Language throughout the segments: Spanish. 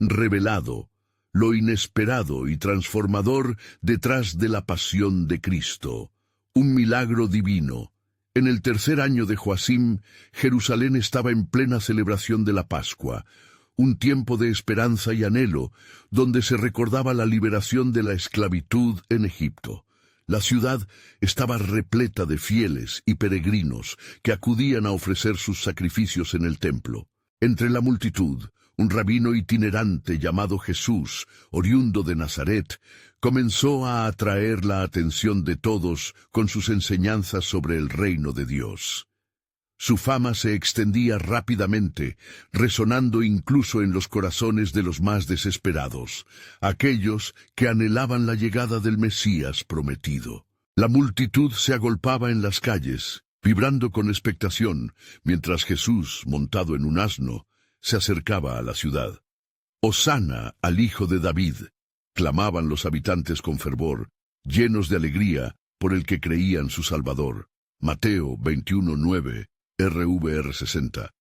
revelado, lo inesperado y transformador detrás de la pasión de Cristo. Un milagro divino. En el tercer año de Joacim, Jerusalén estaba en plena celebración de la Pascua, un tiempo de esperanza y anhelo, donde se recordaba la liberación de la esclavitud en Egipto. La ciudad estaba repleta de fieles y peregrinos que acudían a ofrecer sus sacrificios en el templo. Entre la multitud, un rabino itinerante llamado Jesús, oriundo de Nazaret, comenzó a atraer la atención de todos con sus enseñanzas sobre el reino de Dios. Su fama se extendía rápidamente, resonando incluso en los corazones de los más desesperados, aquellos que anhelaban la llegada del Mesías prometido. La multitud se agolpaba en las calles, vibrando con expectación, mientras Jesús, montado en un asno, se acercaba a la ciudad. «Hosana al Hijo de David», clamaban los habitantes con fervor, llenos de alegría por el que creían su Salvador. Mateo 21:9, RVR 60.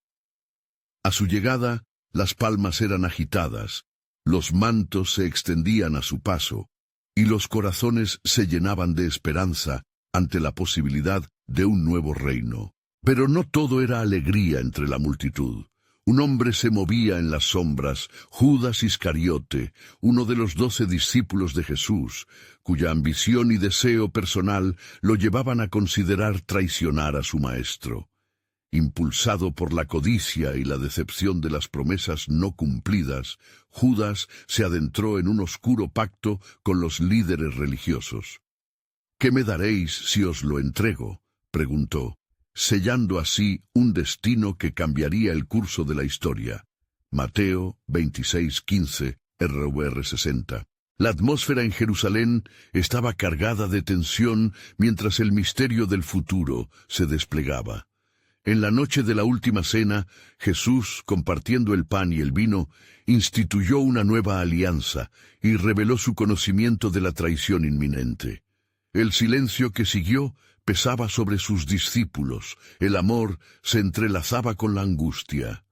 A su llegada, las palmas eran agitadas, los mantos se extendían a su paso, y los corazones se llenaban de esperanza ante la posibilidad de un nuevo reino. Pero no todo era alegría entre la multitud. Un hombre se movía en las sombras, Judas Iscariote, uno de los 12 discípulos de Jesús, cuya ambición y deseo personal lo llevaban a considerar traicionar a su maestro. Impulsado por la codicia y la decepción de las promesas no cumplidas, Judas se adentró en un oscuro pacto con los líderes religiosos. «¿Qué me daréis si os lo entrego?», preguntó, sellando así un destino que cambiaría el curso de la historia. Mateo 26:15, RVR 60. La atmósfera en Jerusalén estaba cargada de tensión mientras el misterio del futuro se desplegaba. En la noche de la última cena, Jesús, compartiendo el pan y el vino, instituyó una nueva alianza y reveló su conocimiento de la traición inminente. El silencio que siguió pesaba sobre sus discípulos, el amor se entrelazaba con la angustia.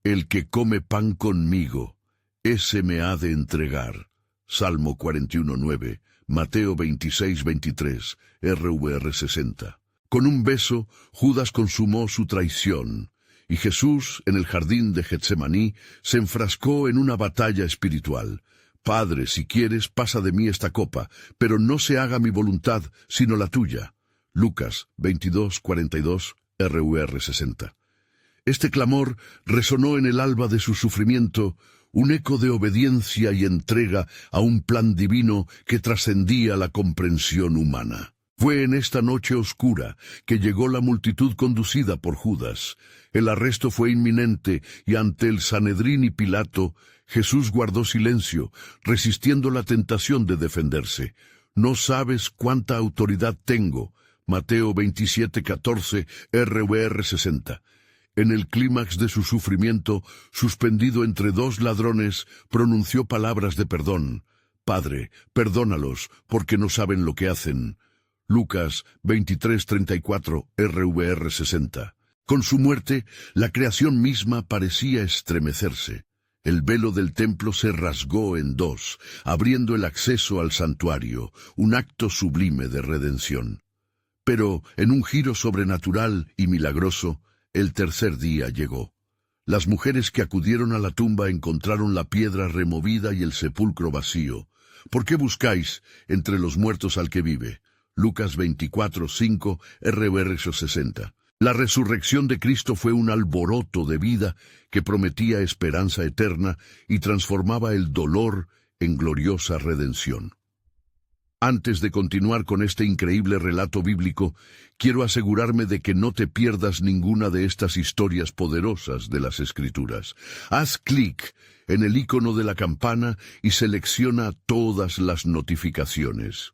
«El que come pan conmigo, ese me ha de entregar». Salmo 41:9, Mateo 26:23, RVR 60. Con un beso, Judas consumó su traición, y Jesús, en el jardín de Getsemaní, se enfrascó en una batalla espiritual. «Padre, si quieres, pasa de mí esta copa, pero no se haga mi voluntad, sino la tuya». Lucas 22:42, RVR 60. Este clamor resonó en el alba de su sufrimiento, un eco de obediencia y entrega a un plan divino que trascendía la comprensión humana. Fue en esta noche oscura que llegó la multitud conducida por Judas. El arresto fue inminente y ante el Sanedrín y Pilato, Jesús guardó silencio, resistiendo la tentación de defenderse. «No sabes cuánta autoridad tengo». Mateo 27:14, RVR 60. En el clímax de su sufrimiento, suspendido entre dos ladrones, pronunció palabras de perdón. «Padre, perdónalos, porque no saben lo que hacen». Lucas 23:34, RVR 60. Con su muerte, la creación misma parecía estremecerse. El velo del templo se rasgó en dos, abriendo el acceso al santuario, un acto sublime de redención. Pero, en un giro sobrenatural y milagroso, el tercer día llegó. Las mujeres que acudieron a la tumba encontraron la piedra removida y el sepulcro vacío. «¿Por qué buscáis entre los muertos al que vive?» Lucas 24:5, RVR 60. La resurrección de Cristo fue un alboroto de vida que prometía esperanza eterna y transformaba el dolor en gloriosa redención. Antes de continuar con este increíble relato bíblico, quiero asegurarme de que no te pierdas ninguna de estas historias poderosas de las Escrituras. Haz clic en el icono de la campana y selecciona todas las notificaciones.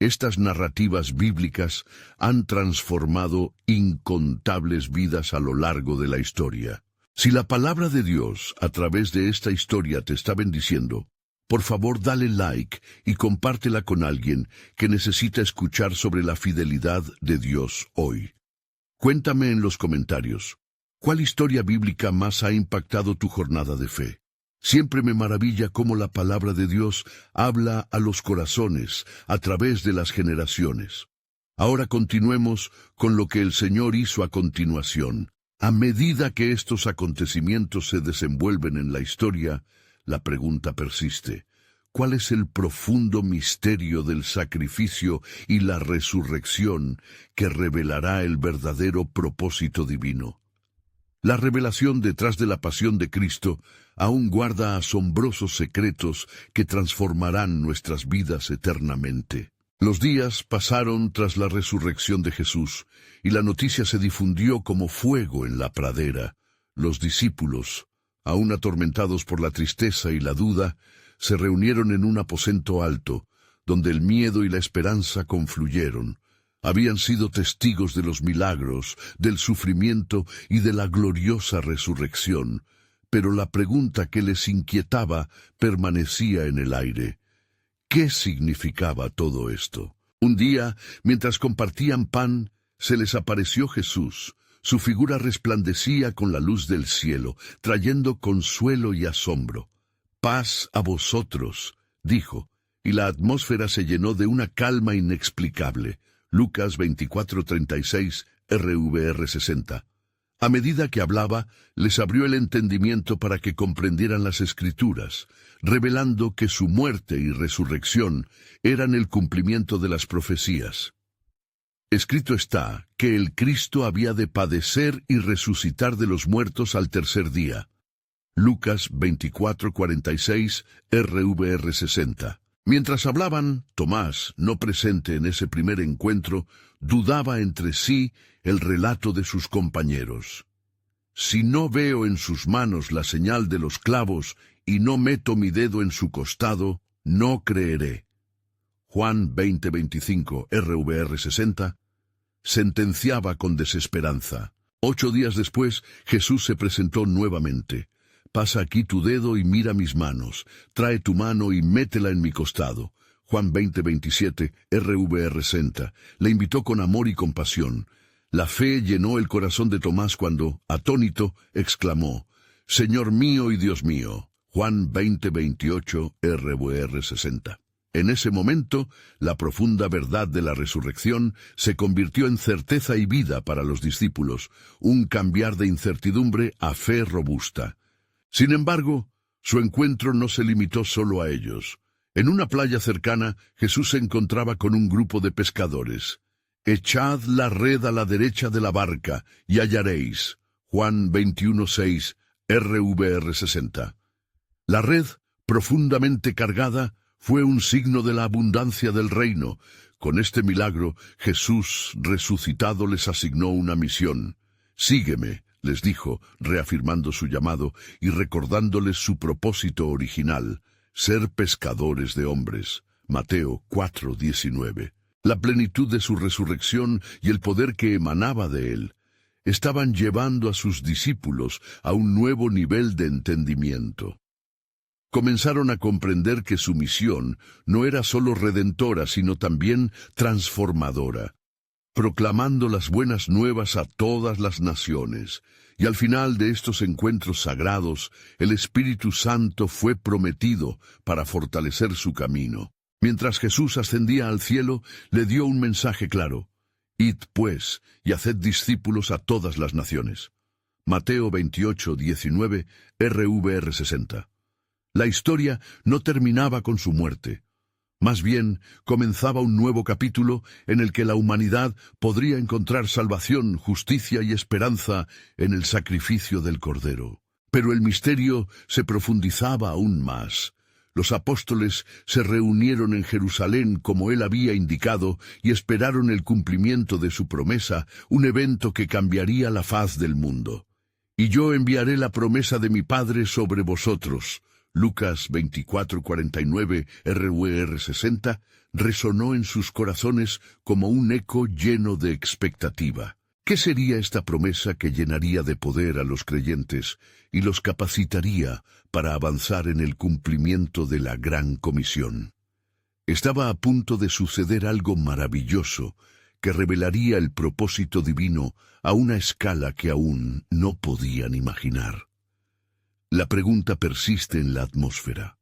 Estas narrativas bíblicas han transformado incontables vidas a lo largo de la historia. Si la palabra de Dios a través de esta historia te está bendiciendo, por favor dale like y compártela con alguien que necesita escuchar sobre la fidelidad de Dios hoy. Cuéntame en los comentarios, ¿cuál historia bíblica más ha impactado tu jornada de fe? Siempre me maravilla cómo la palabra de Dios habla a los corazones a través de las generaciones. Ahora continuemos con lo que el Señor hizo a continuación. A medida que estos acontecimientos se desenvuelven en la historia, la pregunta persiste: ¿cuál es el profundo misterio del sacrificio y la resurrección que revelará el verdadero propósito divino? La revelación detrás de la pasión de Cristo aún guarda asombrosos secretos que transformarán nuestras vidas eternamente. Los días pasaron tras la resurrección de Jesús, y la noticia se difundió como fuego en la pradera. Los discípulos, aún atormentados por la tristeza y la duda, se reunieron en un aposento alto, donde el miedo y la esperanza confluyeron. Habían sido testigos de los milagros, del sufrimiento y de la gloriosa resurrección, pero la pregunta que les inquietaba permanecía en el aire. ¿Qué significaba todo esto? Un día, mientras compartían pan, se les apareció Jesús. Su figura resplandecía con la luz del cielo, trayendo consuelo y asombro. «Paz a vosotros», dijo, y la atmósfera se llenó de una calma inexplicable. Lucas 24:36, RVR 60. A medida que hablaba, les abrió el entendimiento para que comprendieran las Escrituras, revelando que su muerte y resurrección eran el cumplimiento de las profecías. Escrito está que el Cristo había de padecer y resucitar de los muertos al tercer día. Lucas 24:46, RVR 60. Mientras hablaban, Tomás, no presente en ese primer encuentro, dudaba entre sí el relato de sus compañeros. «Si no veo en sus manos la señal de los clavos y no meto mi dedo en su costado, no creeré». Juan 20:25, RVR 60, sentenciaba con desesperanza. 8 días después, Jesús se presentó nuevamente. «Pasa aquí tu dedo y mira mis manos. Trae tu mano y métela en mi costado». Juan 20:27, RVR 60. Le invitó con amor y compasión. La fe llenó el corazón de Tomás cuando, atónito, exclamó: «Señor mío y Dios mío». Juan 20:28, RVR 60. En ese momento, la profunda verdad de la resurrección se convirtió en certeza y vida para los discípulos, un cambiar de incertidumbre a fe robusta. Sin embargo, su encuentro no se limitó solo a ellos. En una playa cercana, Jesús se encontraba con un grupo de pescadores. «Echad la red a la derecha de la barca y hallaréis». Juan 21:6, RVR 60. La red, profundamente cargada, fue un signo de la abundancia del reino. Con este milagro, Jesús resucitado les asignó una misión. «Sígueme», les dijo, reafirmando su llamado y recordándoles su propósito original: ser pescadores de hombres. Mateo 4:19. La plenitud de su resurrección y el poder que emanaba de él estaban llevando a sus discípulos a un nuevo nivel de entendimiento. Comenzaron a comprender que su misión no era solo redentora, sino también transformadora, proclamando las buenas nuevas a todas las naciones. Y al final de estos encuentros sagrados, el Espíritu Santo fue prometido para fortalecer su camino. Mientras Jesús ascendía al cielo, le dio un mensaje claro: «Id, pues, y haced discípulos a todas las naciones». Mateo 28:19, RVR 60. La historia no terminaba con su muerte. Más bien, comenzaba un nuevo capítulo en el que la humanidad podría encontrar salvación, justicia y esperanza en el sacrificio del Cordero. Pero el misterio se profundizaba aún más. Los apóstoles se reunieron en Jerusalén como él había indicado y esperaron el cumplimiento de su promesa, un evento que cambiaría la faz del mundo. «Y yo enviaré la promesa de mi Padre sobre vosotros». Lucas 24:49, RVR 60, resonó en sus corazones como un eco lleno de expectativa. ¿Qué sería esta promesa que llenaría de poder a los creyentes y los capacitaría para avanzar en el cumplimiento de la gran comisión? Estaba a punto de suceder algo maravilloso que revelaría el propósito divino a una escala que aún no podían imaginar. La pregunta persiste en la atmósfera.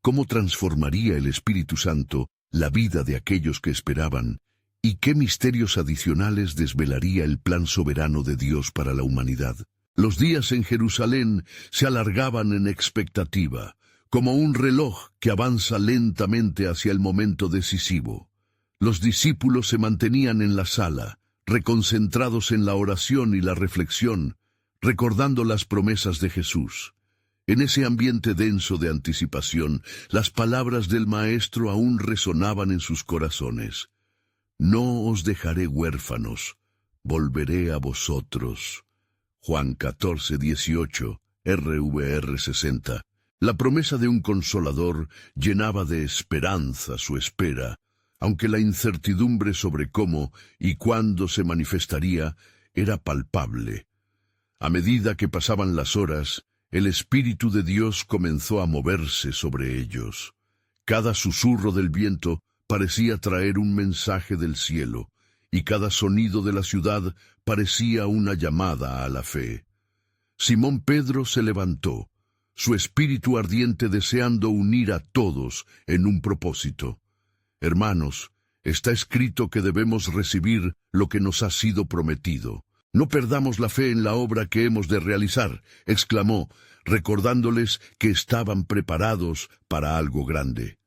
¿Cómo transformaría el Espíritu Santo la vida de aquellos que esperaban? ¿Y qué misterios adicionales desvelaría el plan soberano de Dios para la humanidad? Los días en Jerusalén se alargaban en expectativa, como un reloj que avanza lentamente hacia el momento decisivo. Los discípulos se mantenían en la sala, reconcentrados en la oración y la reflexión, recordando las promesas de Jesús. En ese ambiente denso de anticipación, las palabras del Maestro aún resonaban en sus corazones. No os dejaré huérfanos, volveré a vosotros. Juan 14:18, RVR 60. La promesa de un consolador llenaba de esperanza su espera, aunque la incertidumbre sobre cómo y cuándo se manifestaría era palpable. A medida que pasaban las horas, el Espíritu de Dios comenzó a moverse sobre ellos. Cada susurro del viento parecía traer un mensaje del cielo, y cada sonido de la ciudad parecía una llamada a la fe. Simón Pedro se levantó, su espíritu ardiente deseando unir a todos en un propósito. Hermanos, está escrito que debemos recibir lo que nos ha sido prometido. No perdamos la fe en la obra que hemos de realizar, exclamó, recordándoles que estaban preparados para algo grande.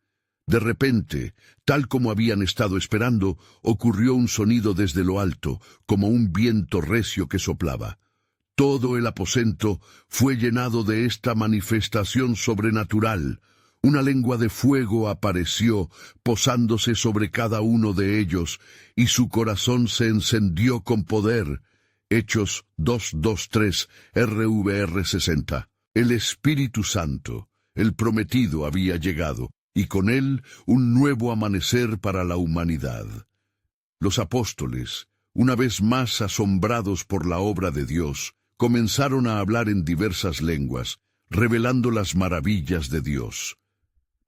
De repente, tal como habían estado esperando, ocurrió un sonido desde lo alto, como un viento recio que soplaba. Todo el aposento fue llenado de esta manifestación sobrenatural. Una lengua de fuego apareció, posándose sobre cada uno de ellos, y su corazón se encendió con poder. Hechos 2:3, RVR 60. El Espíritu Santo, el prometido, había llegado, y con él un nuevo amanecer para la humanidad. Los apóstoles, una vez más asombrados por la obra de Dios, comenzaron a hablar en diversas lenguas, revelando las maravillas de Dios.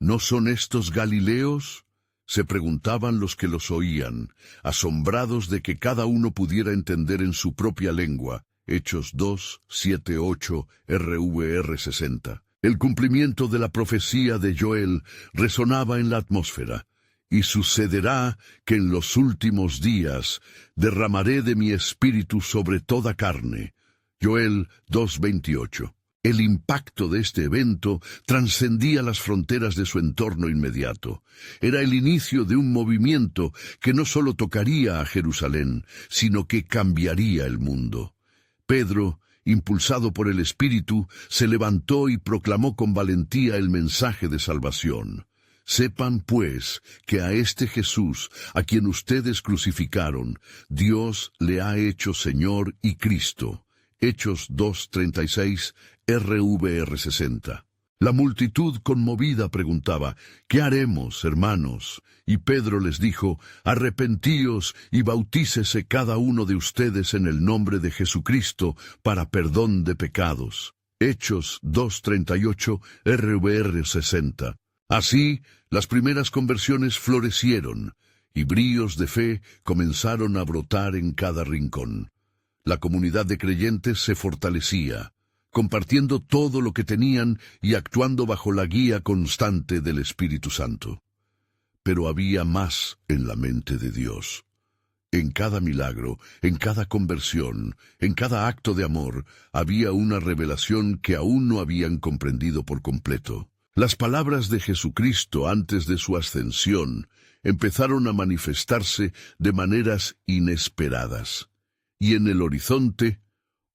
¿No son estos Galileos?, se preguntaban los que los oían, asombrados de que cada uno pudiera entender en su propia lengua. Hechos 2:7-8, RVR 60. El cumplimiento de la profecía de Joel resonaba en la atmósfera. Y sucederá que en los últimos días derramaré de mi espíritu sobre toda carne. Joel 2:28. El impacto de este evento trascendía las fronteras de su entorno inmediato. Era el inicio de un movimiento que no solo tocaría a Jerusalén, sino que cambiaría el mundo. Pedro, impulsado por el Espíritu, se levantó y proclamó con valentía el mensaje de salvación. Sepan, pues, que a este Jesús, a quien ustedes crucificaron, Dios le ha hecho Señor y Cristo. Hechos 2:36, RVR 60. La multitud conmovida preguntaba, ¿qué haremos, hermanos? Y Pedro les dijo, arrepentíos y bautícese cada uno de ustedes en el nombre de Jesucristo para perdón de pecados. Hechos 2:38, RVR 60. Así, las primeras conversiones florecieron, y bríos de fe comenzaron a brotar en cada rincón. La comunidad de creyentes se fortalecía, compartiendo todo lo que tenían y actuando bajo la guía constante del Espíritu Santo. Pero había más en la mente de Dios. En cada milagro, en cada conversión, en cada acto de amor, había una revelación que aún no habían comprendido por completo. Las palabras de Jesucristo antes de su ascensión empezaron a manifestarse de maneras inesperadas. Y en el horizonte,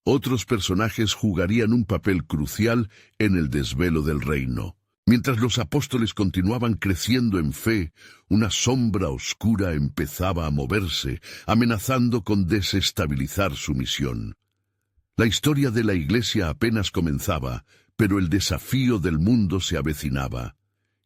otros personajes jugarían un papel crucial en el desvelo del reino. Mientras los apóstoles continuaban creciendo en fe, una sombra oscura empezaba a moverse, amenazando con desestabilizar su misión. La historia de la Iglesia apenas comenzaba, pero el desafío del mundo se avecinaba.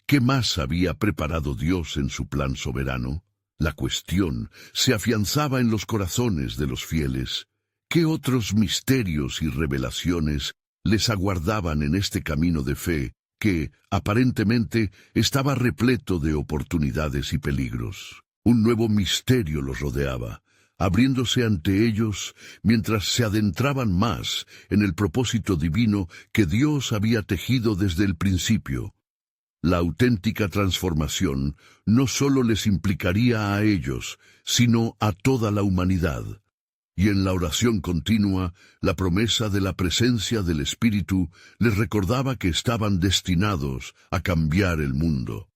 ¿Qué más había preparado Dios en su plan soberano? La cuestión se afianzaba en los corazones de los fieles. ¿Qué otros misterios y revelaciones les aguardaban en este camino de fe que, aparentemente, estaba repleto de oportunidades y peligros? Un nuevo misterio los rodeaba, abriéndose ante ellos mientras se adentraban más en el propósito divino que Dios había tejido desde el principio. La auténtica transformación no solo les implicaría a ellos, sino a toda la humanidad. Y en la oración continua, la promesa de la presencia del Espíritu les recordaba que estaban destinados a cambiar el mundo.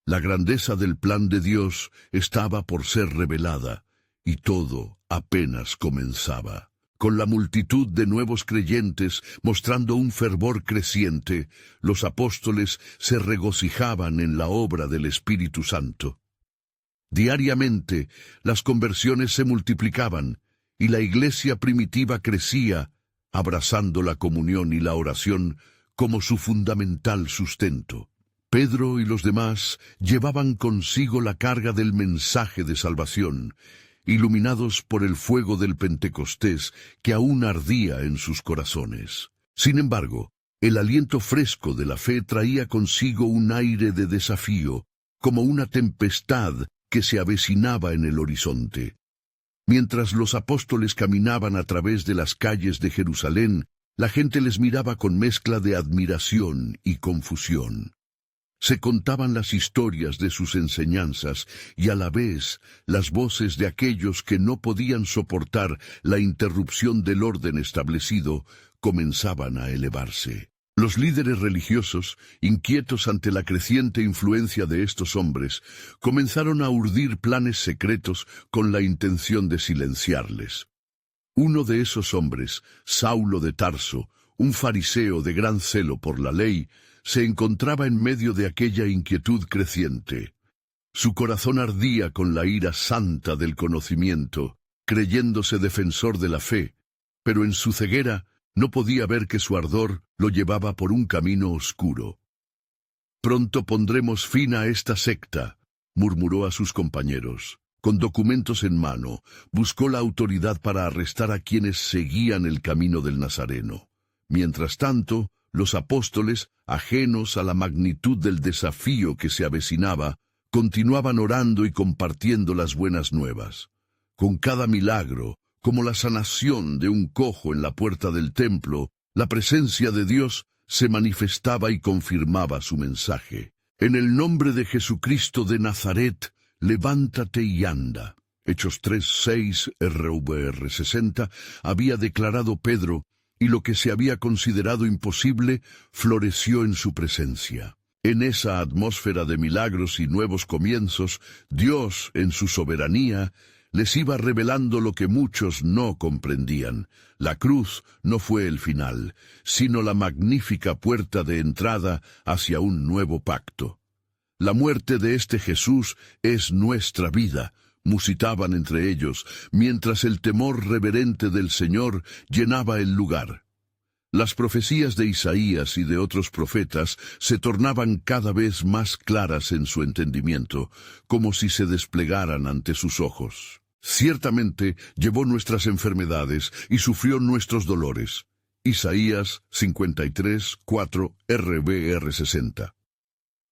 La grandeza del plan de Dios estaba por ser revelada, y todo apenas comenzaba. Con la multitud de nuevos creyentes mostrando un fervor creciente, los apóstoles se regocijaban en la obra del Espíritu Santo. Diariamente, las conversiones se multiplicaban, y la iglesia primitiva crecía, abrazando la comunión y la oración como su fundamental sustento. Pedro y los demás llevaban consigo la carga del mensaje de salvación, iluminados por el fuego del Pentecostés que aún ardía en sus corazones. Sin embargo, el aliento fresco de la fe traía consigo un aire de desafío, como una tempestad que se avecinaba en el horizonte. Mientras los apóstoles caminaban a través de las calles de Jerusalén, la gente les miraba con mezcla de admiración y confusión. Se contaban las historias de sus enseñanzas y a la vez las voces de aquellos que no podían soportar la interrupción del orden establecido comenzaban a elevarse. Los líderes religiosos, inquietos ante la creciente influencia de estos hombres, comenzaron a urdir planes secretos con la intención de silenciarles. Uno de esos hombres, Saulo de Tarso, un fariseo de gran celo por la ley, se encontraba en medio de aquella inquietud creciente. Su corazón ardía con la ira santa del conocimiento, creyéndose defensor de la fe, pero en su ceguera no podía ver que su ardor lo llevaba por un camino oscuro. «Pronto pondremos fin a esta secta», murmuró a sus compañeros. Con documentos en mano, buscó la autoridad para arrestar a quienes seguían el camino del Nazareno. Mientras tanto, los apóstoles, ajenos a la magnitud del desafío que se avecinaba, continuaban orando y compartiendo las buenas nuevas. Con cada milagro, como la sanación de un cojo en la puerta del templo, la presencia de Dios se manifestaba y confirmaba su mensaje. «En el nombre de Jesucristo de Nazaret, levántate y anda». Hechos 3:6 RVR 60 había declarado Pedro, y lo que se había considerado imposible floreció en su presencia. En esa atmósfera de milagros y nuevos comienzos, Dios, en su soberanía, les iba revelando lo que muchos no comprendían. La cruz no fue el final, sino la magnífica puerta de entrada hacia un nuevo pacto. «La muerte de este Jesús es nuestra vida», musitaban entre ellos, mientras el temor reverente del Señor llenaba el lugar. Las profecías de Isaías y de otros profetas se tornaban cada vez más claras en su entendimiento, como si se desplegaran ante sus ojos. «Ciertamente llevó nuestras enfermedades y sufrió nuestros dolores». Isaías 53:4 RVR 60.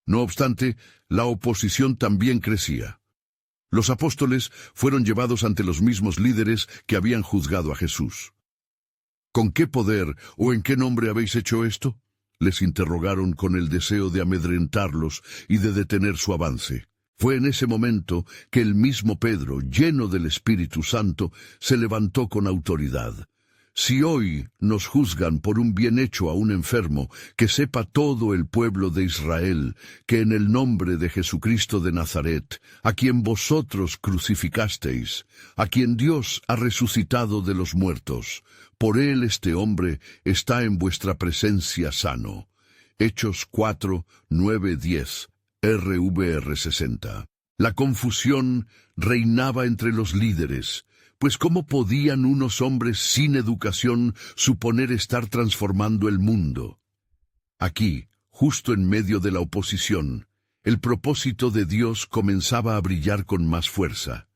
No obstante, la oposición también crecía. Los apóstoles fueron llevados ante los mismos líderes que habían juzgado a Jesús. «¿Con qué poder o en qué nombre habéis hecho esto?», les interrogaron con el deseo de amedrentarlos y de detener su avance. Fue en ese momento que el mismo Pedro, lleno del Espíritu Santo, se levantó con autoridad. «Si hoy nos juzgan por un bien hecho a un enfermo, que sepa todo el pueblo de Israel, que en el nombre de Jesucristo de Nazaret, a quien vosotros crucificasteis, a quien Dios ha resucitado de los muertos, por él este hombre está en vuestra presencia sano». Hechos 4, 9, 10, RVR 60. La confusión reinaba entre los líderes, pues ¿cómo podían unos hombres sin educación suponer estar transformando el mundo? Aquí, justo en medio de la oposición, el propósito de Dios comenzaba a brillar con más fuerza.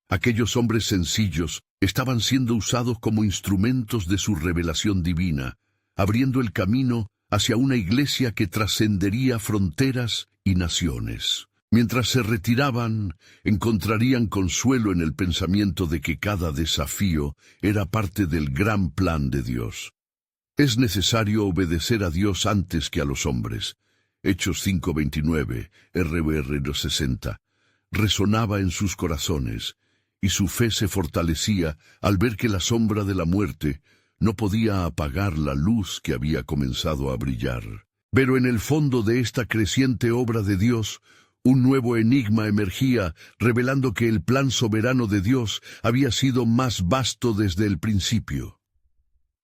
Aquellos hombres sencillos estaban siendo usados como instrumentos de su revelación divina, abriendo el camino hacia una iglesia que trascendería fronteras y naciones. Mientras se retiraban, encontrarían consuelo en el pensamiento de que cada desafío era parte del gran plan de Dios. Es necesario obedecer a Dios antes que a los hombres. Hechos 5:29, RVR 60. Resonaba en sus corazones, y su fe se fortalecía al ver que la sombra de la muerte no podía apagar la luz que había comenzado a brillar. Pero en el fondo de esta creciente obra de Dios, un nuevo enigma emergía, revelando que el plan soberano de Dios había sido más vasto desde el principio.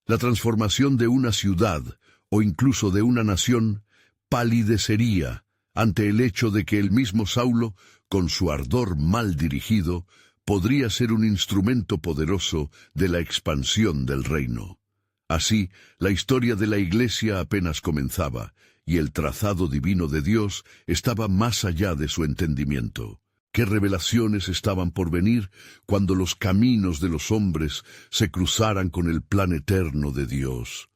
La transformación de una ciudad, o incluso de una nación, palidecería ante el hecho de que el mismo Saulo, con su ardor mal dirigido, podría ser un instrumento poderoso de la expansión del reino. Así, la historia de la Iglesia apenas comenzaba, y el trazado divino de Dios estaba más allá de su entendimiento. ¿Qué revelaciones estaban por venir cuando los caminos de los hombres se cruzaran con el plan eterno de Dios?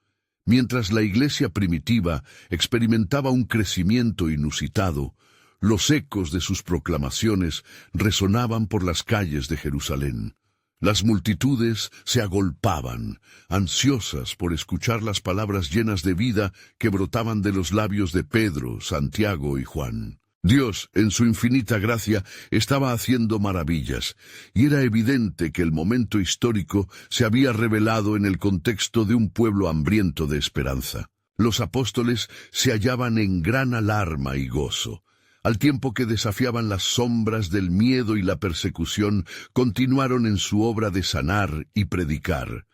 Mientras la Iglesia primitiva experimentaba un crecimiento inusitado, los ecos de sus proclamaciones resonaban por las calles de Jerusalén. Las multitudes se agolpaban, ansiosas por escuchar las palabras llenas de vida que brotaban de los labios de Pedro, Santiago y Juan. Dios, en su infinita gracia, estaba haciendo maravillas, y era evidente que el momento histórico se había revelado en el contexto de un pueblo hambriento de esperanza. Los apóstoles se hallaban en gran alarma y gozo. Al tiempo que desafiaban las sombras del miedo y la persecución, continuaron en su obra de sanar y predicar.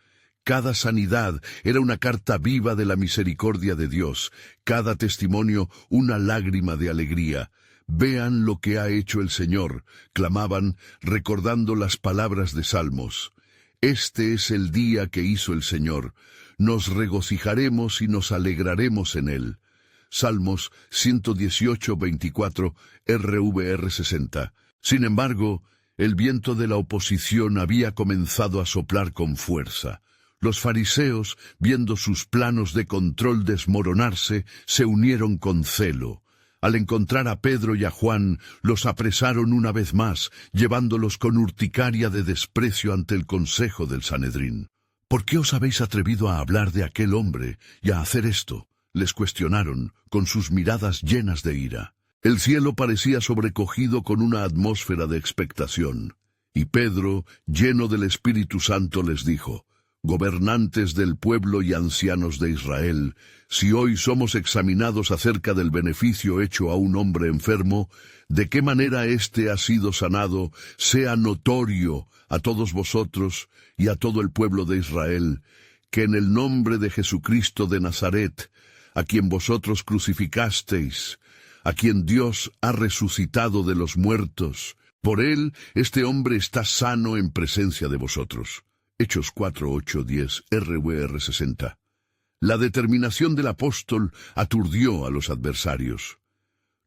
Cada sanidad era una carta viva de la misericordia de Dios, cada testimonio una lágrima de alegría. «Vean lo que ha hecho el Señor», clamaban, recordando las palabras de Salmos. «Este es el día que hizo el Señor. Nos regocijaremos y nos alegraremos en él». Salmos 118:24, RVR 60. Sin embargo, el viento de la oposición había comenzado a soplar con fuerza. Los fariseos, viendo sus planos de control desmoronarse, se unieron con celo. Al encontrar a Pedro y a Juan, los apresaron una vez más, llevándolos con urticaria de desprecio ante el consejo del Sanedrín. «¿Por qué os habéis atrevido a hablar de aquel hombre y a hacer esto?», les cuestionaron, con sus miradas llenas de ira. El cielo parecía sobrecogido con una atmósfera de expectación. Y Pedro, lleno del Espíritu Santo, les dijo: «Gobernantes del pueblo y ancianos de Israel, si hoy somos examinados acerca del beneficio hecho a un hombre enfermo, de qué manera éste ha sido sanado, sea notorio a todos vosotros y a todo el pueblo de Israel, que en el nombre de Jesucristo de Nazaret, a quien vosotros crucificasteis, a quien Dios ha resucitado de los muertos, por él este hombre está sano en presencia de vosotros». Hechos 4:8-10, RVR 60. La determinación del apóstol aturdió a los adversarios.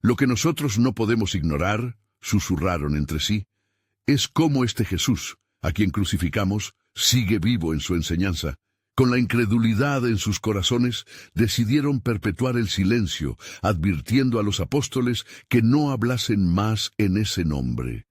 «Lo que nosotros no podemos ignorar», susurraron entre sí, «es cómo este Jesús, a quien crucificamos, sigue vivo en su enseñanza». Con la incredulidad en sus corazones, decidieron perpetuar el silencio, advirtiendo a los apóstoles que no hablasen más en ese nombre.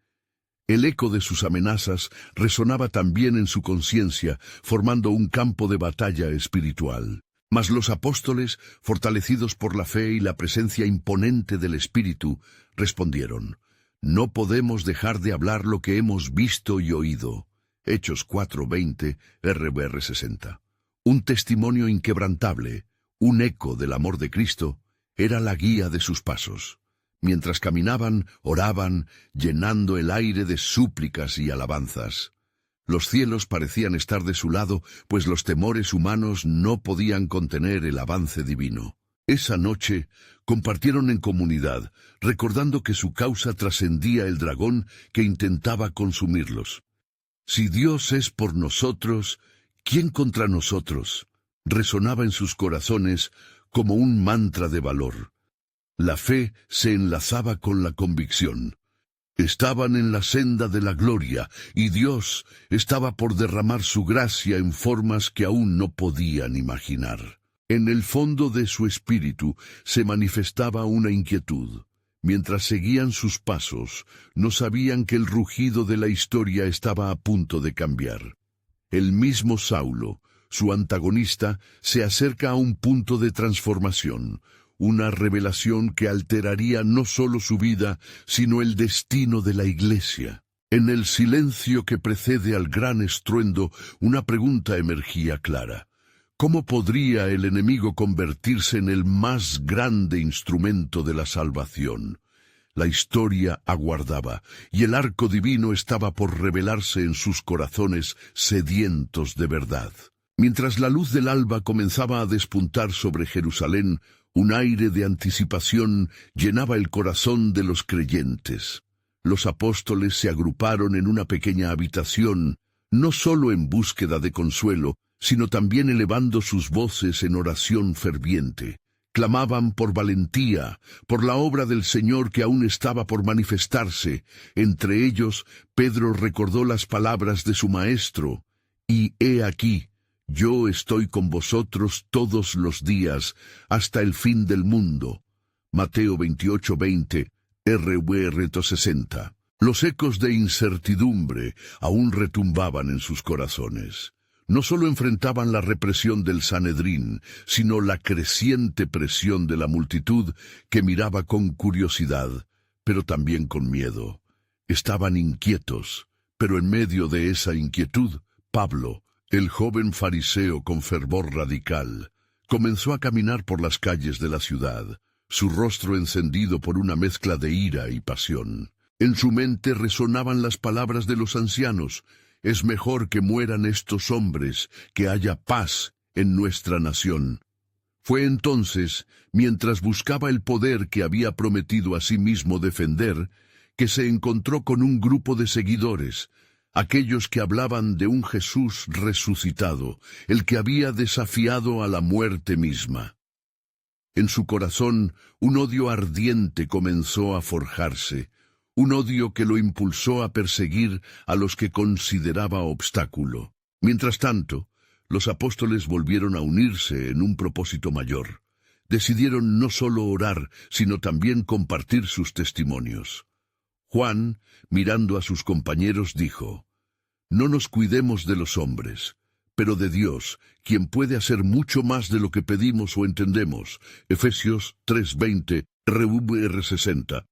El eco de sus amenazas resonaba también en su conciencia, formando un campo de batalla espiritual. Mas los apóstoles, fortalecidos por la fe y la presencia imponente del Espíritu, respondieron: «No podemos dejar de hablar lo que hemos visto y oído». Hechos 4:20, RVR 60. Un testimonio inquebrantable, un eco del amor de Cristo, era la guía de sus pasos. Mientras caminaban, oraban, llenando el aire de súplicas y alabanzas. Los cielos parecían estar de su lado, pues los temores humanos no podían contener el avance divino. Esa noche compartieron en comunidad, recordando que su causa trascendía el dragón que intentaba consumirlos. «Si Dios es por nosotros, ¿quién contra nosotros?», resonaba en sus corazones como un mantra de valor. La fe se enlazaba con la convicción. Estaban en la senda de la gloria, y Dios estaba por derramar su gracia en formas que aún no podían imaginar. En el fondo de su espíritu se manifestaba una inquietud. Mientras seguían sus pasos, no sabían que el rugido de la historia estaba a punto de cambiar. El mismo Saulo, su antagonista, se acerca a un punto de transformación, una revelación que alteraría no solo su vida, sino el destino de la Iglesia. En el silencio que precede al gran estruendo, una pregunta emergía clara. ¿Cómo podría el enemigo convertirse en el más grande instrumento de la salvación? La historia aguardaba, y el arco divino estaba por revelarse en sus corazones sedientos de verdad. Mientras la luz del alba comenzaba a despuntar sobre Jerusalén, un aire de anticipación llenaba el corazón de los creyentes. Los apóstoles se agruparon en una pequeña habitación, no solo en búsqueda de consuelo, sino también elevando sus voces en oración ferviente. Clamaban por valentía, por la obra del Señor que aún estaba por manifestarse. Entre ellos, Pedro recordó las palabras de su maestro, «Y he aquí, yo estoy con vosotros todos los días, hasta el fin del mundo». Mateo 28:20, RV 60. Los ecos de incertidumbre aún retumbaban en sus corazones. No solo enfrentaban la represión del Sanedrín, sino la creciente presión de la multitud que miraba con curiosidad, pero también con miedo. Estaban inquietos, pero en medio de esa inquietud, Pablo, el joven fariseo con fervor radical, comenzó a caminar por las calles de la ciudad, su rostro encendido por una mezcla de ira y pasión. En su mente resonaban las palabras de los ancianos: «Es mejor que mueran estos hombres, que haya paz en nuestra nación». Fue entonces, mientras buscaba el poder que había prometido a sí mismo defender, que se encontró con un grupo de seguidores, aquellos que hablaban de un Jesús resucitado, el que había desafiado a la muerte misma. En su corazón, un odio ardiente comenzó a forjarse, un odio que lo impulsó a perseguir a los que consideraba obstáculo. Mientras tanto, los apóstoles volvieron a unirse en un propósito mayor. Decidieron no solo orar, sino también compartir sus testimonios. Juan, mirando a sus compañeros, dijo: «No nos cuidemos de los hombres, pero de Dios, quien puede hacer mucho más de lo que pedimos o entendemos». Efesios 3:20, RV 60.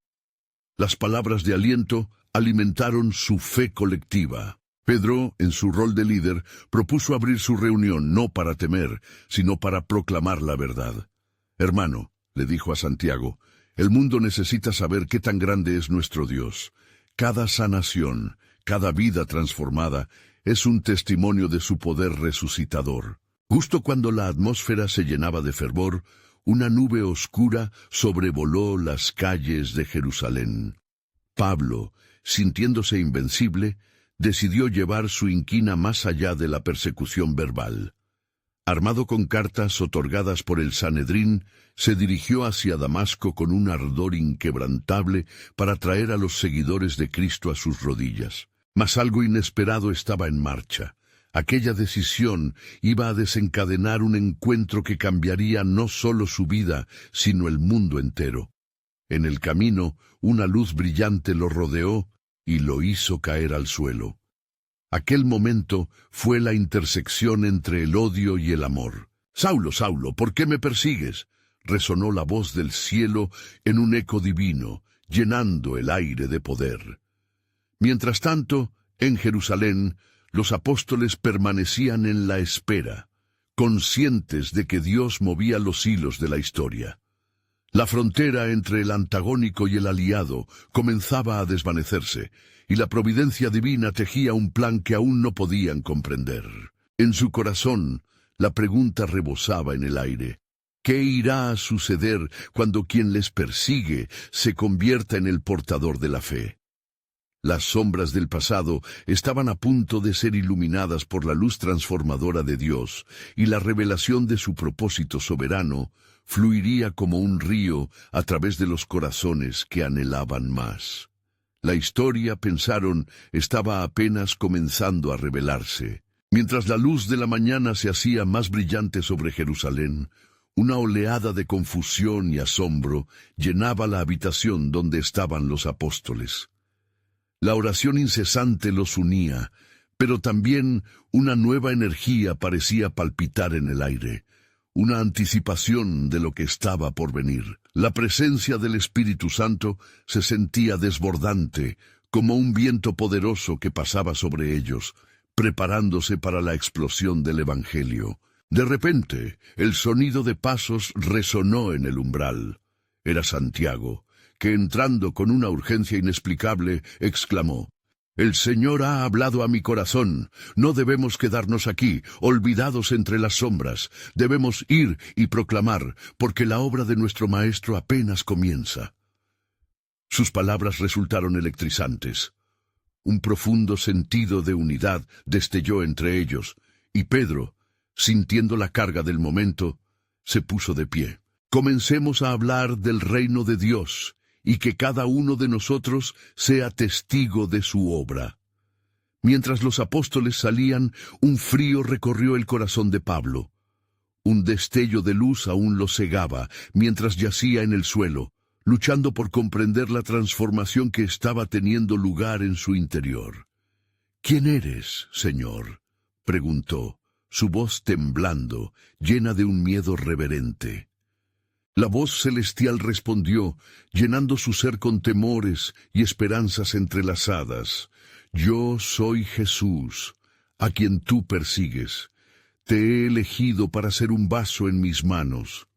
Las palabras de aliento alimentaron su fe colectiva. Pedro, en su rol de líder, propuso abrir su reunión no para temer, sino para proclamar la verdad. «Hermano», le dijo a Santiago, «el mundo necesita saber qué tan grande es nuestro Dios. Cada sanación, cada vida transformada, es un testimonio de su poder resucitador». Justo cuando la atmósfera se llenaba de fervor, una nube oscura sobrevoló las calles de Jerusalén. Pablo, sintiéndose invencible, decidió llevar su inquina más allá de la persecución verbal. Armado con cartas otorgadas por el Sanedrín, se dirigió hacia Damasco con un ardor inquebrantable para traer a los seguidores de Cristo a sus rodillas. Mas algo inesperado estaba en marcha. Aquella decisión iba a desencadenar un encuentro que cambiaría no solo su vida, sino el mundo entero. En el camino, una luz brillante lo rodeó y lo hizo caer al suelo. Aquel momento fue la intersección entre el odio y el amor. «Saulo, Saulo, ¿por qué me persigues?», resonó la voz del cielo en un eco divino, llenando el aire de poder. Mientras tanto, en Jerusalén, los apóstoles permanecían en la espera, conscientes de que Dios movía los hilos de la historia. La frontera entre el antagónico y el aliado comenzaba a desvanecerse, y la providencia divina tejía un plan que aún no podían comprender. En su corazón, la pregunta rebosaba en el aire: ¿qué irá a suceder cuando quien les persigue se convierta en el portador de la fe? Las sombras del pasado estaban a punto de ser iluminadas por la luz transformadora de Dios, y la revelación de su propósito soberano fluiría como un río a través de los corazones que anhelaban más. La historia, pensaron, estaba apenas comenzando a revelarse. Mientras la luz de la mañana se hacía más brillante sobre Jerusalén, Una oleada de confusión y asombro llenaba la habitación donde estaban los apóstoles. La oración incesante los unía, pero también una nueva energía parecía palpitar en el aire, una anticipación de lo que estaba por venir. La presencia del Espíritu Santo se sentía desbordante, como un viento poderoso que pasaba sobre ellos, preparándose para la explosión del Evangelio. De repente, el sonido de pasos resonó en el umbral. Era Santiago, que entrando con una urgencia inexplicable, exclamó: «El Señor ha hablado a mi corazón. No debemos quedarnos aquí, olvidados entre las sombras. Debemos ir y proclamar, porque la obra de nuestro Maestro apenas comienza». Sus palabras resultaron electrizantes. Un profundo sentido de unidad destelló entre ellos, y Pedro, sintiendo la carga del momento, se puso de pie. «Comencemos a hablar del reino de Dios, y que cada uno de nosotros sea testigo de su obra». Mientras los apóstoles salían, un frío recorrió el corazón de Pablo. Un destello de luz aún lo cegaba, mientras yacía en el suelo, luchando por comprender la transformación que estaba teniendo lugar en su interior. «¿Quién eres, Señor?», preguntó, su voz temblando, llena de un miedo reverente. La voz celestial respondió, llenando su ser con temores y esperanzas entrelazadas: «Yo soy Jesús, a quien tú persigues. Te he elegido para ser un vaso en mis manos».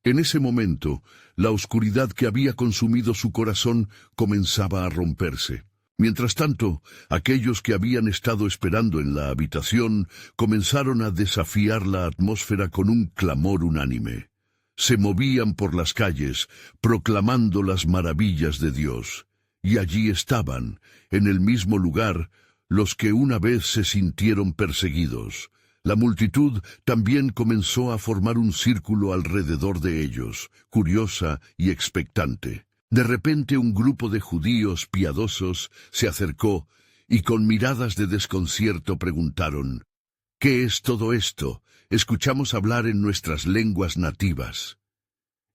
En ese momento, la oscuridad que había consumido su corazón comenzaba a romperse. Mientras tanto, aquellos que habían estado esperando en la habitación comenzaron a desafiar la atmósfera con un clamor unánime. Se movían por las calles, proclamando las maravillas de Dios. Y allí estaban, en el mismo lugar, los que una vez se sintieron perseguidos. La multitud también comenzó a formar un círculo alrededor de ellos, curiosa y expectante. De repente un grupo de judíos piadosos se acercó y con miradas de desconcierto preguntaron: «¿Qué es todo esto? Escuchamos hablar en nuestras lenguas nativas».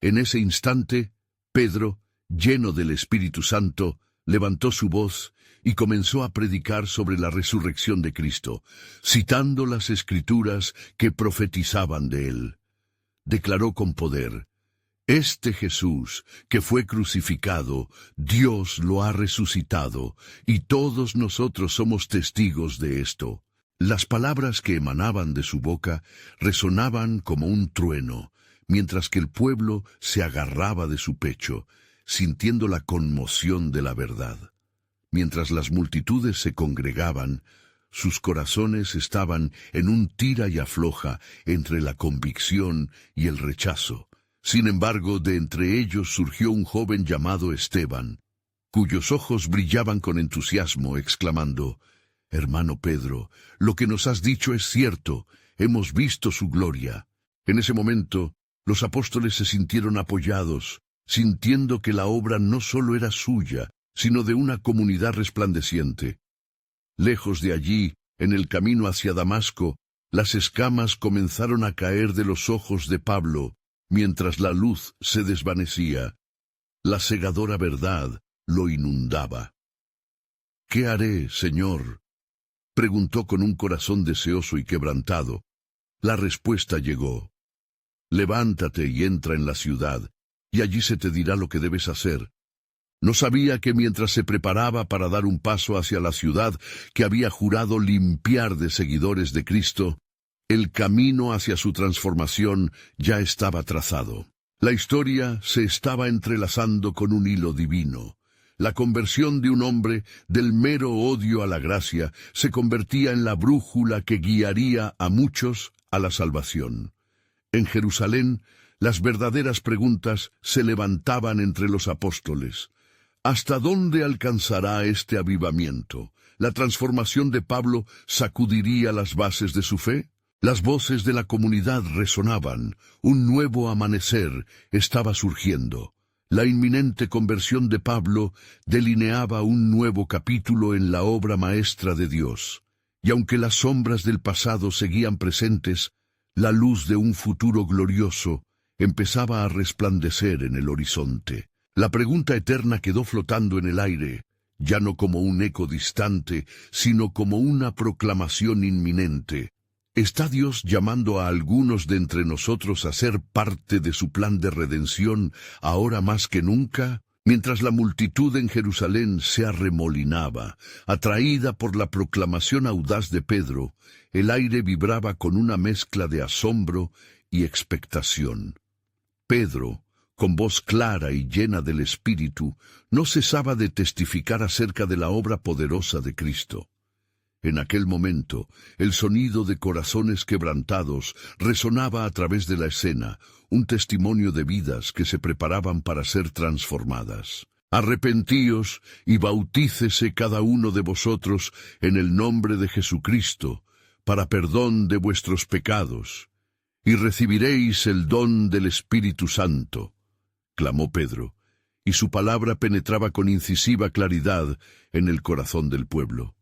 En ese instante, Pedro, lleno del Espíritu Santo, levantó su voz y comenzó a predicar sobre la resurrección de Cristo, citando las Escrituras que profetizaban de él. Declaró con poder: «Este Jesús, que fue crucificado, Dios lo ha resucitado, y todos nosotros somos testigos de esto». Las palabras que emanaban de su boca resonaban como un trueno, mientras que el pueblo se agarraba de su pecho, sintiendo la conmoción de la verdad. Mientras las multitudes se congregaban, sus corazones estaban en un tira y afloja entre la convicción y el rechazo. Sin embargo, de entre ellos surgió un joven llamado Esteban, cuyos ojos brillaban con entusiasmo, exclamando: «Hermano Pedro, lo que nos has dicho es cierto, hemos visto su gloria». En ese momento, los apóstoles se sintieron apoyados, sintiendo que la obra no solo era suya, sino de una comunidad resplandeciente. Lejos de allí, en el camino hacia Damasco, las escamas comenzaron a caer de los ojos de Pablo, mientras la luz se desvanecía. La cegadora verdad lo inundaba. «¿Qué haré, Señor?», preguntó con un corazón deseoso y quebrantado. La respuesta llegó: «Levántate y entra en la ciudad, y allí se te dirá lo que debes hacer». No sabía que mientras se preparaba para dar un paso hacia la ciudad que había jurado limpiar de seguidores de Cristo, el camino hacia su transformación ya estaba trazado. La historia se estaba entrelazando con un hilo divino. La conversión de un hombre del mero odio a la gracia se convertía en la brújula que guiaría a muchos a la salvación. En Jerusalén, las verdaderas preguntas se levantaban entre los apóstoles. ¿Hasta dónde alcanzará este avivamiento? ¿La transformación de Pablo sacudiría las bases de su fe? Las voces de la comunidad resonaban. Un nuevo amanecer estaba surgiendo. La inminente conversión de Pablo delineaba un nuevo capítulo en la obra maestra de Dios. Y aunque las sombras del pasado seguían presentes, La luz de un futuro glorioso empezaba a resplandecer en el horizonte. La pregunta eterna quedó flotando en el aire, ya no como un eco distante, sino como una proclamación inminente. ¿Está Dios llamando a algunos de entre nosotros a ser parte de su plan de redención ahora más que nunca? Mientras la multitud en Jerusalén se arremolinaba, atraída por la proclamación audaz de Pedro, el aire vibraba con una mezcla de asombro y expectación. Pedro, con voz clara y llena del Espíritu, no cesaba de testificar acerca de la obra poderosa de Cristo. En aquel momento, el sonido de corazones quebrantados resonaba a través de la escena, un testimonio de vidas que se preparaban para ser transformadas. Arrepentíos y bautícese cada uno de vosotros en el nombre de Jesucristo, para perdón de vuestros pecados, y recibiréis el don del Espíritu Santo, clamó Pedro, y su palabra penetraba con incisiva claridad en el corazón del pueblo.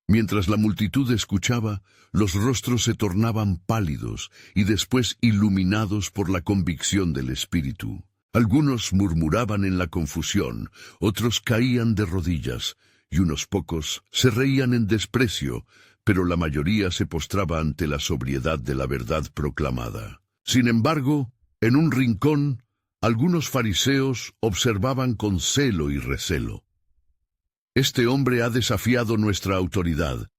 Mientras la multitud escuchaba, los rostros se tornaban pálidos y después iluminados por la convicción del Espíritu. Algunos murmuraban en la confusión, otros caían de rodillas, y unos pocos se reían en desprecio, pero la mayoría se postraba ante la sobriedad de la verdad proclamada. Sin embargo, en un rincón, algunos fariseos observaban con celo y recelo. Este hombre ha desafiado nuestra autoridad.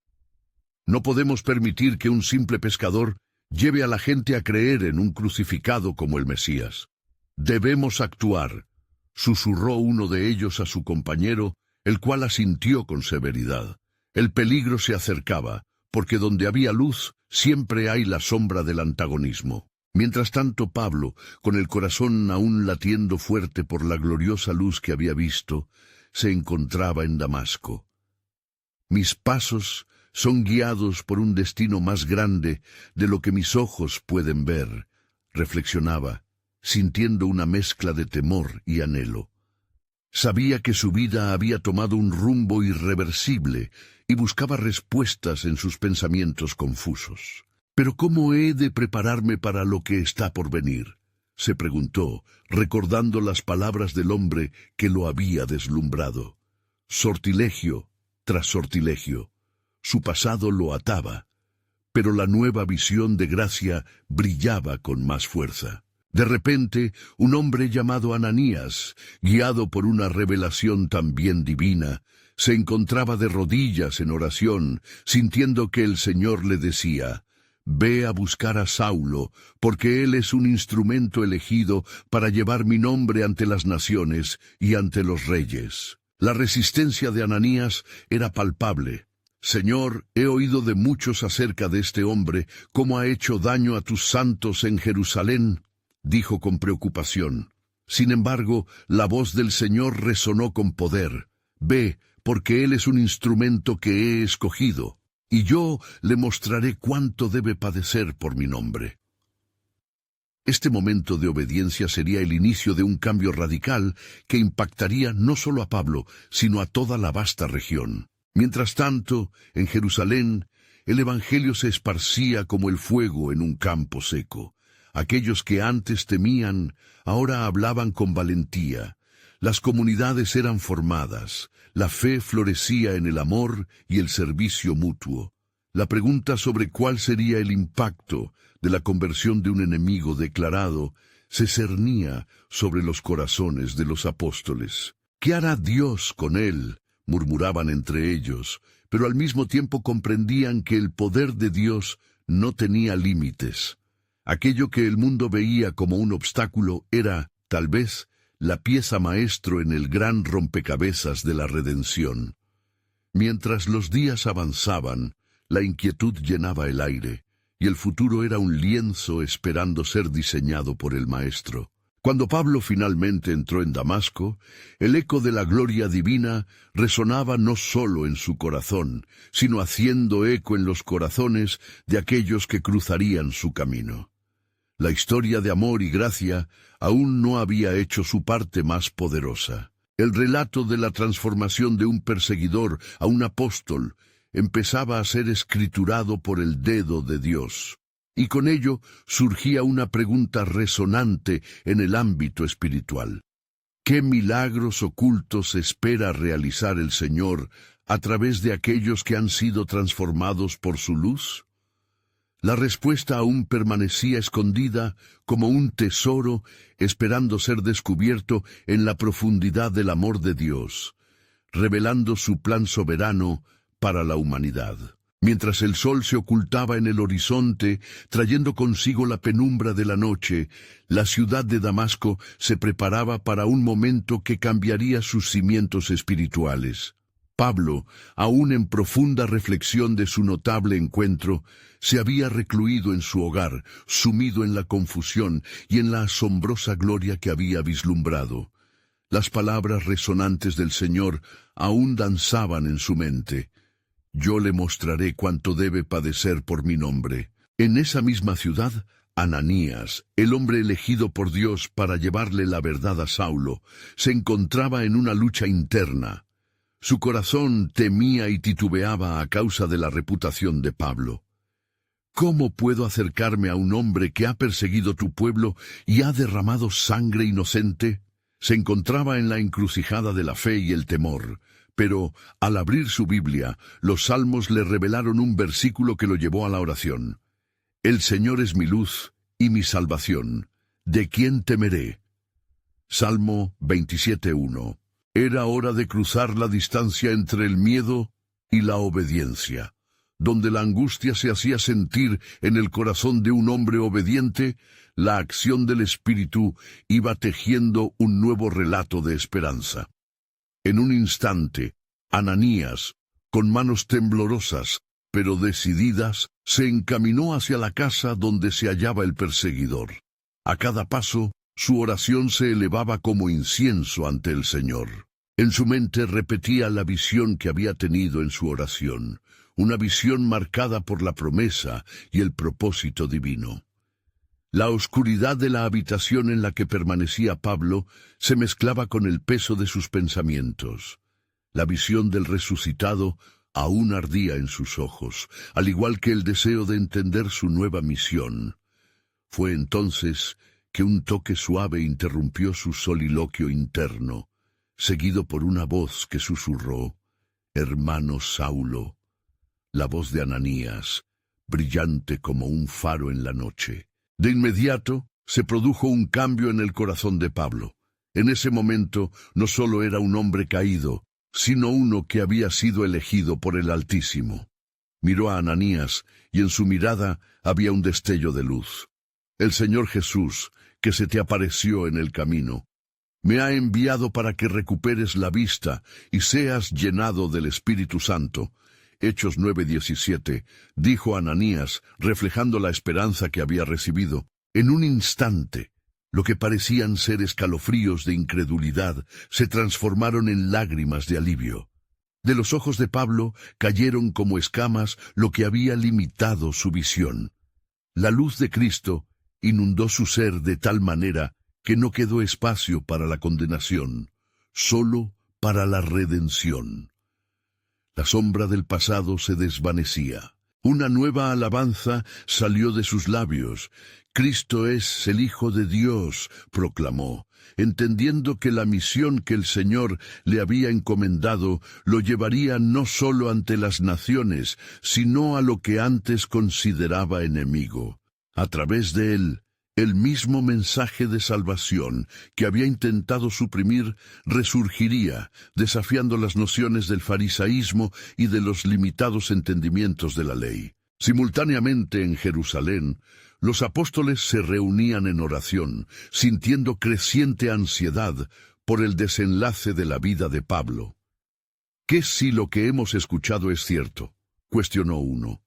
No podemos permitir que un simple pescador lleve a la gente a creer en un crucificado como el Mesías. Debemos actuar, susurró uno de ellos a su compañero, el cual asintió con severidad. El peligro se acercaba, porque donde había luz siempre hay la sombra del antagonismo. Mientras tanto, Pablo, con el corazón aún latiendo fuerte por la gloriosa luz que había visto, se encontraba en Damasco. Mis pasos son guiados por un destino más grande de lo que mis ojos pueden ver, reflexionaba, sintiendo una mezcla de temor y anhelo. Sabía que su vida había tomado un rumbo irreversible y buscaba respuestas en sus pensamientos confusos. ¿Pero cómo he de prepararme para lo que está por venir?, se preguntó, recordando las palabras del hombre que lo había deslumbrado. Sortilegio tras sortilegio. Su pasado lo ataba, pero la nueva visión de gracia brillaba con más fuerza. De repente, un hombre llamado Ananías, guiado por una revelación también divina, se encontraba de rodillas en oración, sintiendo que el Señor le decía: «Ve a buscar a Saulo, porque él es un instrumento elegido para llevar mi nombre ante las naciones y ante los reyes». La resistencia de Ananías era palpable. «Señor, he oído de muchos acerca de este hombre, cómo ha hecho daño a tus santos en Jerusalén», dijo con preocupación. Sin embargo, la voz del Señor resonó con poder. «Ve, porque él es un instrumento que he escogido, y yo le mostraré cuánto debe padecer por mi nombre». Este momento de obediencia sería el inicio de un cambio radical que impactaría no solo a Pablo, sino a toda la vasta región. Mientras tanto, en Jerusalén, el Evangelio se esparcía como el fuego en un campo seco. Aquellos que antes temían, ahora hablaban con valentía. Las comunidades eran formadas, la fe florecía en el amor y el servicio mutuo. La pregunta sobre cuál sería el impacto de la conversión de un enemigo declarado se cernía sobre los corazones de los apóstoles. «¿Qué hará Dios con él?», murmuraban entre ellos, pero al mismo tiempo comprendían que el poder de Dios no tenía límites. Aquello que el mundo veía como un obstáculo era, tal vez, la pieza maestro en el gran rompecabezas de la redención. Mientras los días avanzaban, la inquietud llenaba el aire, y el futuro era un lienzo esperando ser diseñado por el Maestro. Cuando Pablo finalmente entró en Damasco, el eco de la gloria divina resonaba no solo en su corazón, sino haciendo eco en los corazones de aquellos que cruzarían su camino. La historia de amor y gracia aún no había hecho su parte más poderosa. El relato de la transformación de un perseguidor a un apóstol empezaba a ser escriturado por el dedo de Dios. y con ello surgía una pregunta resonante en el ámbito espiritual. ¿Qué milagros ocultos espera realizar el Señor a través de aquellos que han sido transformados por su luz? La respuesta aún permanecía escondida como un tesoro esperando ser descubierto en la profundidad del amor de Dios, revelando su plan soberano para la humanidad. Mientras el sol se ocultaba en el horizonte, trayendo consigo la penumbra de la noche, la ciudad de Damasco se preparaba para un momento que cambiaría sus cimientos espirituales. Pablo, aún en profunda reflexión de su notable encuentro, se había recluido en su hogar, sumido en la confusión y en la asombrosa gloria que había vislumbrado. Las palabras resonantes del Señor aún danzaban en su mente. Yo le mostraré cuánto debe padecer por mi nombre. En esa misma ciudad, Ananías, el hombre elegido por Dios para llevarle la verdad a Saulo, se encontraba en una lucha interna. Su corazón temía y titubeaba a causa de la reputación de Pablo. ¿Cómo puedo acercarme a un hombre que ha perseguido tu pueblo y ha derramado sangre inocente? Se encontraba en la encrucijada de la fe y el temor, pero al abrir su Biblia, los salmos le revelaron un versículo que lo llevó a la oración. El Señor es mi luz y mi salvación. ¿De quién temeré? Salmo 27:1. Era hora de cruzar la distancia entre el miedo y la obediencia. Donde la angustia se hacía sentir en el corazón de un hombre obediente, la acción del Espíritu iba tejiendo un nuevo relato de esperanza. En un instante, Ananías, con manos temblorosas, pero decididas, se encaminó hacia la casa donde se hallaba el perseguidor. A cada paso, su oración se elevaba como incienso ante el Señor. En su mente repetía la visión que había tenido en su oración, una visión marcada por la promesa y el propósito divino. La oscuridad de la habitación en la que permanecía Pablo se mezclaba con el peso de sus pensamientos. La visión del resucitado aún ardía en sus ojos, al igual que el deseo de entender su nueva misión. Fue entonces que un toque suave interrumpió su soliloquio interno, seguido por una voz que susurró: «Hermano Saulo», la voz de Ananías, brillante como un faro en la noche. De inmediato se produjo un cambio en el corazón de Pablo. En ese momento no solo era un hombre caído, sino uno que había sido elegido por el Altísimo. Miró a Ananías y en su mirada había un destello de luz. El Señor Jesús, que se te apareció en el camino, me ha enviado para que recuperes la vista y seas llenado del Espíritu Santo. Hechos 9:17, dijo Ananías, reflejando la esperanza que había recibido. En un instante, lo que parecían ser escalofríos de incredulidad se transformaron en lágrimas de alivio. De los ojos de Pablo cayeron como escamas lo que había limitado su visión. La luz de Cristo inundó su ser de tal manera que no quedó espacio para la condenación, solo para la redención. La sombra del pasado se desvanecía. Una nueva alabanza salió de sus labios. Cristo es el Hijo de Dios, proclamó, entendiendo que la misión que el Señor le había encomendado lo llevaría no solo ante las naciones, sino a lo que antes consideraba enemigo. A través de él, el mismo mensaje de salvación que había intentado suprimir resurgiría, desafiando las nociones del farisaísmo y de los limitados entendimientos de la ley. Simultáneamente en Jerusalén, los apóstoles se reunían en oración, sintiendo creciente ansiedad por el desenlace de la vida de Pablo. ¿Qué si lo que hemos escuchado es cierto?, cuestionó uno.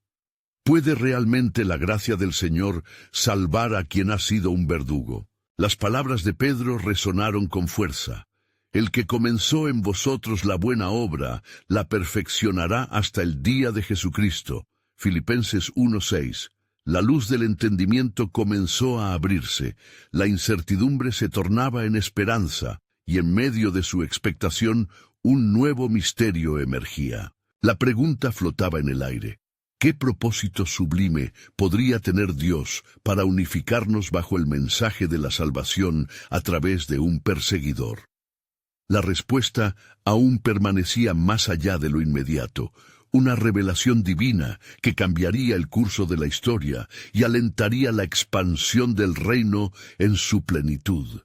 ¿Puede realmente la gracia del Señor salvar a quien ha sido un verdugo? Las palabras de Pedro resonaron con fuerza. El que comenzó en vosotros la buena obra, la perfeccionará hasta el día de Jesucristo. Filipenses 1:6. La luz del entendimiento comenzó a abrirse, la incertidumbre se tornaba en esperanza, y en medio de su expectación, un nuevo misterio emergía. La pregunta flotaba en el aire. ¿Qué propósito sublime podría tener Dios para unificarnos bajo el mensaje de la salvación a través de un perseguidor? La respuesta aún permanecía más allá de lo inmediato, una revelación divina que cambiaría el curso de la historia y alentaría la expansión del reino en su plenitud.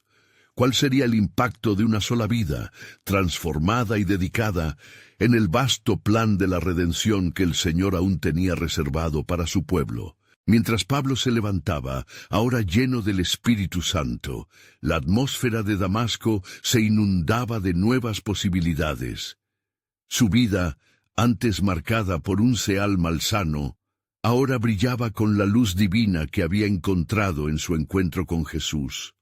¿Cuál sería el impacto de una sola vida, transformada y dedicada, en el vasto plan de la redención que el Señor aún tenía reservado para su pueblo? Mientras Pablo se levantaba, ahora lleno del Espíritu Santo, la atmósfera de Damasco se inundaba de nuevas posibilidades. Su vida, antes marcada por un ceal malsano, ahora brillaba con la luz divina que había encontrado en su encuentro con Jesús.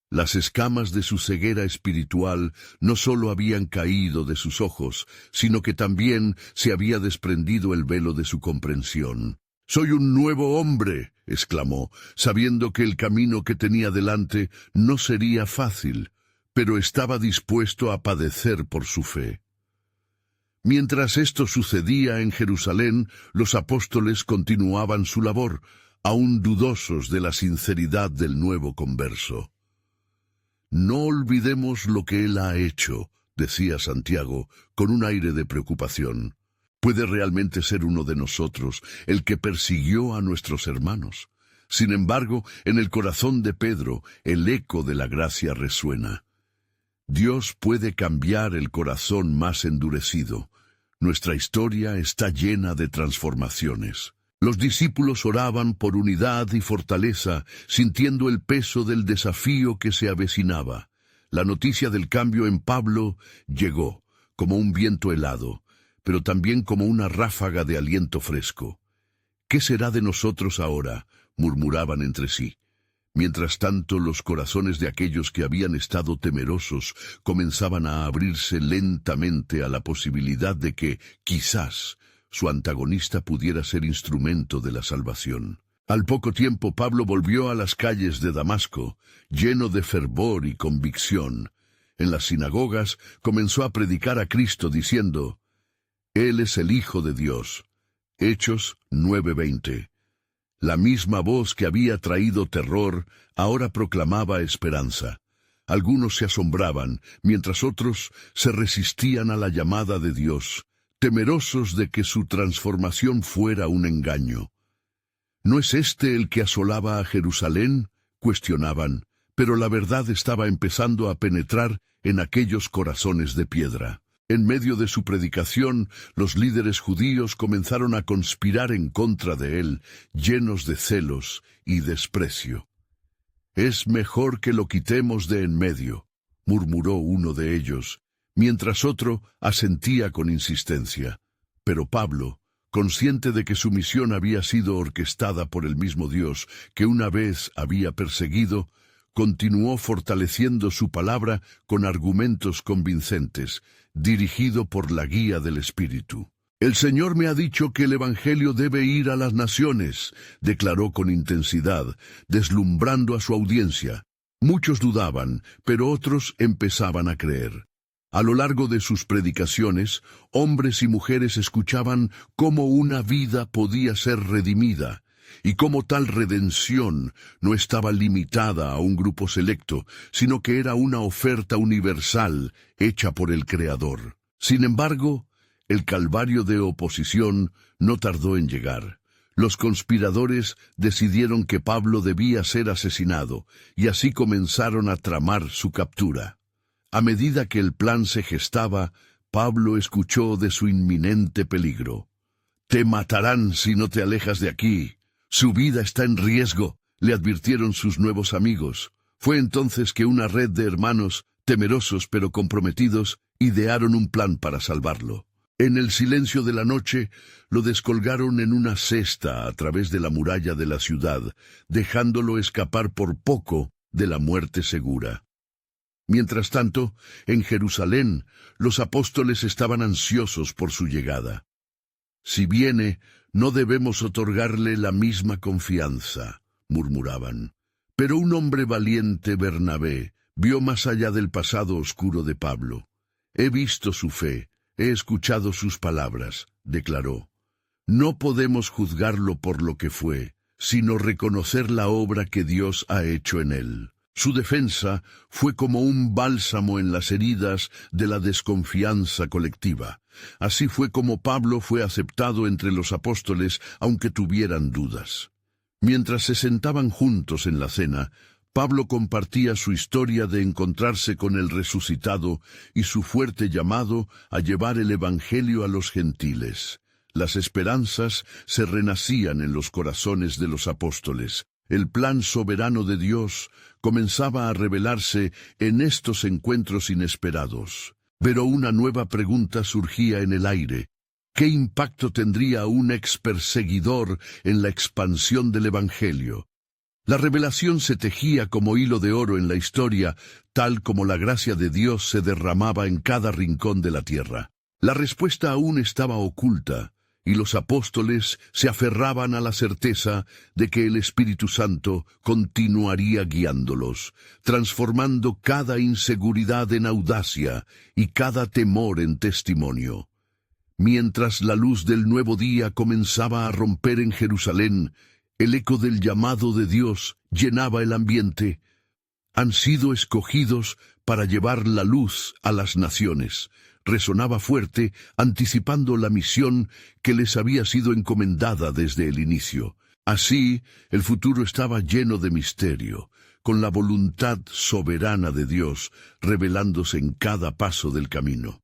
Las escamas de su ceguera espiritual no solo habían caído de sus ojos, sino que también se había desprendido el velo de su comprensión. «Soy un nuevo hombre», exclamó, sabiendo que el camino que tenía delante no sería fácil, pero estaba dispuesto a padecer por su fe. Mientras esto sucedía en Jerusalén, los apóstoles continuaban su labor, aún dudosos de la sinceridad del nuevo converso. «No olvidemos lo que Él ha hecho», decía Santiago, con un aire de preocupación. ¿Puede realmente ser uno de nosotros el que persiguió a nuestros hermanos? Sin embargo, en el corazón de Pedro, el eco de la gracia resuena. Dios puede cambiar el corazón más endurecido. Nuestra historia está llena de transformaciones. Los discípulos oraban por unidad y fortaleza, sintiendo el peso del desafío que se avecinaba. La noticia del cambio en Pablo llegó, como un viento helado, pero también como una ráfaga de aliento fresco. «¿Qué será de nosotros ahora?», murmuraban entre sí. Mientras tanto, los corazones de aquellos que habían estado temerosos comenzaban a abrirse lentamente a la posibilidad de que, quizás, su antagonista pudiera ser instrumento de la salvación. Al poco tiempo Pablo volvió a las calles de Damasco, lleno de fervor y convicción. En las sinagogas comenzó a predicar a Cristo diciendo: «Él es el Hijo de Dios». Hechos 9:20. La misma voz que había traído terror ahora proclamaba esperanza. Algunos se asombraban, mientras otros se resistían a la llamada de Dios, temerosos de que su transformación fuera un engaño. «¿No es este el que asolaba a Jerusalén?», cuestionaban, pero la verdad estaba empezando a penetrar en aquellos corazones de piedra. En medio de su predicación, los líderes judíos comenzaron a conspirar en contra de él, llenos de celos y desprecio. «Es mejor que lo quitemos de en medio», murmuró uno de ellos, mientras otro asentía con insistencia. Pero Pablo, consciente de que su misión había sido orquestada por el mismo Dios que una vez había perseguido, continuó fortaleciendo su palabra con argumentos convincentes, dirigido por la guía del Espíritu. «El Señor me ha dicho que el Evangelio debe ir a las naciones», declaró con intensidad, deslumbrando a su audiencia. Muchos dudaban, pero otros empezaban a creer. A lo largo de sus predicaciones, hombres y mujeres escuchaban cómo una vida podía ser redimida, y cómo tal redención no estaba limitada a un grupo selecto, sino que era una oferta universal hecha por el Creador. Sin embargo, el calvario de oposición no tardó en llegar. Los conspiradores decidieron que Pablo debía ser asesinado, y así comenzaron a tramar su captura. A medida que el plan se gestaba, Pablo escuchó de su inminente peligro. «Te matarán si no te alejas de aquí. Su vida está en riesgo», le advirtieron sus nuevos amigos. Fue entonces que una red de hermanos, temerosos pero comprometidos, idearon un plan para salvarlo. En el silencio de la noche, lo descolgaron en una cesta a través de la muralla de la ciudad, dejándolo escapar por poco de la muerte segura. Mientras tanto, en Jerusalén, los apóstoles estaban ansiosos por su llegada. «Si viene, no debemos otorgarle la misma confianza», murmuraban. Pero un hombre valiente, Bernabé, vio más allá del pasado oscuro de Pablo. «He visto su fe, he escuchado sus palabras», declaró. No podemos juzgarlo por lo que fue, sino reconocer la obra que Dios ha hecho en él. Su defensa fue como un bálsamo en las heridas de la desconfianza colectiva. Así fue como Pablo fue aceptado entre los apóstoles, aunque tuvieran dudas. Mientras se sentaban juntos en la cena, Pablo compartía su historia de encontrarse con el resucitado y su fuerte llamado a llevar el Evangelio a los gentiles. Las esperanzas se renacían en los corazones de los apóstoles. El plan soberano de Dios comenzaba a revelarse en estos encuentros inesperados. Pero una nueva pregunta surgía en el aire. ¿Qué impacto tendría un experseguidor en la expansión del Evangelio? La revelación se tejía como hilo de oro en la historia, tal como la gracia de Dios se derramaba en cada rincón de la tierra. La respuesta aún estaba oculta, y los apóstoles se aferraban a la certeza de que el Espíritu Santo continuaría guiándolos, transformando cada inseguridad en audacia y cada temor en testimonio. Mientras la luz del nuevo día comenzaba a romper en Jerusalén, el eco del llamado de Dios llenaba el ambiente. Han sido escogidos para llevar la luz a las naciones. Resonaba fuerte, anticipando la misión que les había sido encomendada desde el inicio. Así, el futuro estaba lleno de misterio, con la voluntad soberana de Dios revelándose en cada paso del camino.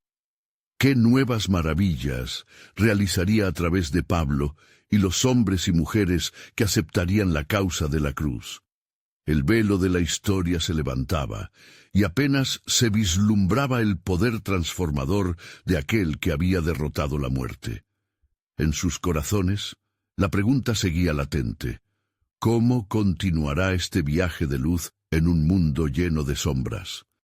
Qué nuevas maravillas realizaría a través de Pablo y los hombres y mujeres que aceptarían la causa de la cruz. El velo de la historia se levantaba, y apenas se vislumbraba el poder transformador de aquel que había derrotado la muerte. En sus corazones, la pregunta seguía latente: ¿cómo continuará este viaje de luz en un mundo lleno de sombras?